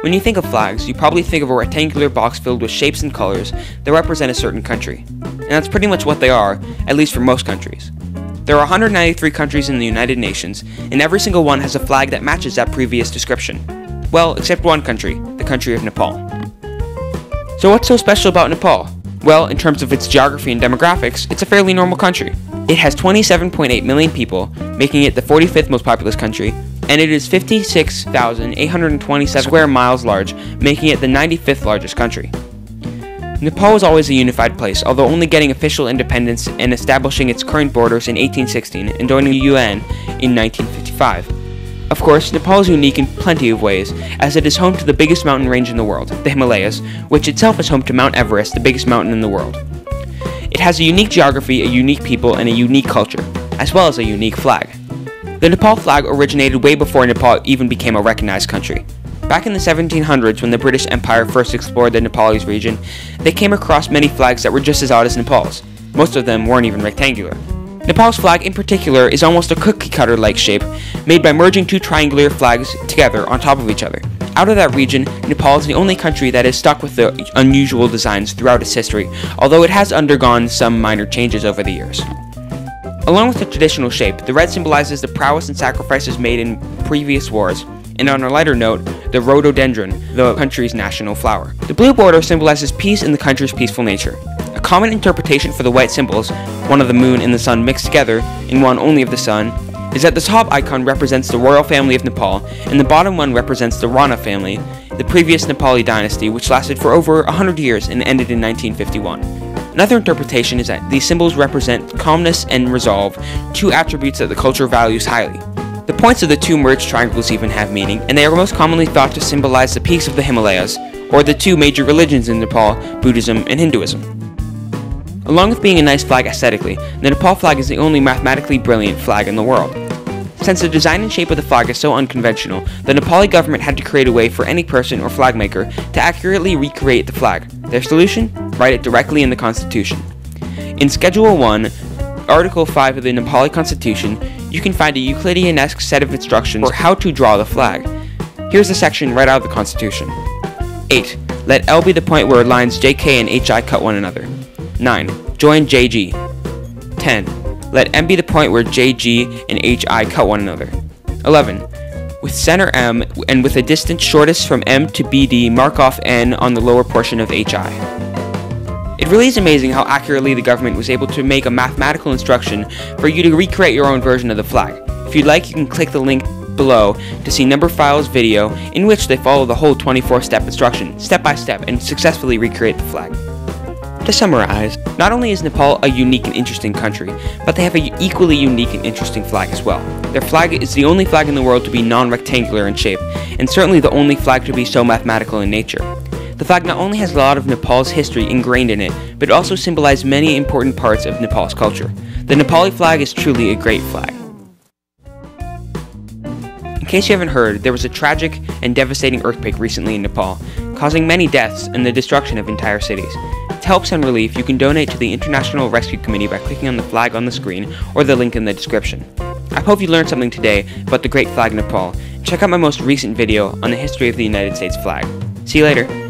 When you think of flags, you probably think of a rectangular box filled with shapes and colors that represent a certain country. And that's pretty much what they are, at least for most countries. There are 193 countries in the United Nations, and every single one has a flag that matches that previous description. Well, except one country, the country of Nepal. So what's so special about Nepal? Well, in terms of its geography and demographics, it's a fairly normal country. It has 27.8 million people, making it the 45th most populous country, and it is 56,827 square miles large, making it the 95th largest country. Nepal was always a unified place, although only getting official independence and establishing its current borders in 1816 and joining the UN in 1955. Of course, Nepal is unique in plenty of ways, as it is home to the biggest mountain range in the world, the Himalayas, which itself is home to Mount Everest, the biggest mountain in the world. It has a unique geography, a unique people, and a unique culture, as well as a unique flag. The Nepal flag originated way before Nepal even became a recognized country. Back in the 1700s, when the British Empire first explored the Nepalese region, they came across many flags that were just as odd as Nepal's. Most of them weren't even rectangular. Nepal's flag in particular is almost a cookie-cutter-like shape, made by merging two triangular flags together on top of each other. Out of that region, Nepal is the only country that is stuck with the unusual designs throughout its history, although it has undergone some minor changes over the years. Along with the traditional shape, the red symbolizes the prowess and sacrifices made in previous wars, and on a lighter note, the rhododendron, the country's national flower. The blue border symbolizes peace and the country's peaceful nature. A common interpretation for the white symbols, one of the moon and the sun mixed together in one only of the sun, is that the top icon represents the royal family of Nepal, and the bottom one represents the Rana family, the previous Nepali dynasty which lasted for over 100 years and ended in 1951. Another interpretation is that these symbols represent calmness and resolve, two attributes that the culture values highly. The points of the two merged triangles even have meaning, and they are most commonly thought to symbolize the peaks of the Himalayas, or the two major religions in Nepal, Buddhism and Hinduism. Along with being a nice flag aesthetically, the Nepal flag is the only mathematically brilliant flag in the world. Since the design and shape of the flag is so unconventional, the Nepali government had to create a way for any person or flag maker to accurately recreate the flag. Their solution? Write it directly in the Constitution. In Schedule 1, Article 5 of the Nepali Constitution, you can find a Euclidean-esque set of instructions for how to draw the flag. Here's a section right out of the Constitution. 8. Let L be the point where lines JK and HI cut one another. 9. Join JG. 10. Let M be the point where JG and HI cut one another. 11. With center M and with a distance shortest from M to BD, mark off N on the lower portion of HI. It really is amazing how accurately the government was able to make a mathematical instruction for you to recreate your own version of the flag. If you'd like, you can click the link below to see Numberphile's video in which they follow the whole 24-step instruction, step by step, and successfully recreate the flag. To summarize, not only is Nepal a unique and interesting country, but they have an equally unique and interesting flag as well. Their flag is the only flag in the world to be non-rectangular in shape, and certainly the only flag to be so mathematical in nature. The flag not only has a lot of Nepal's history ingrained in it, but it also symbolizes many important parts of Nepal's culture. The Nepali flag is truly a great flag. In case you haven't heard, there was a tragic and devastating earthquake recently in Nepal, causing many deaths and the destruction of entire cities. To help send relief, you can donate to the International Rescue Committee by clicking on the flag on the screen or the link in the description. I hope you learned something today about the Great Flag Nepal. Check out my most recent video on the history of the United States flag. See you later.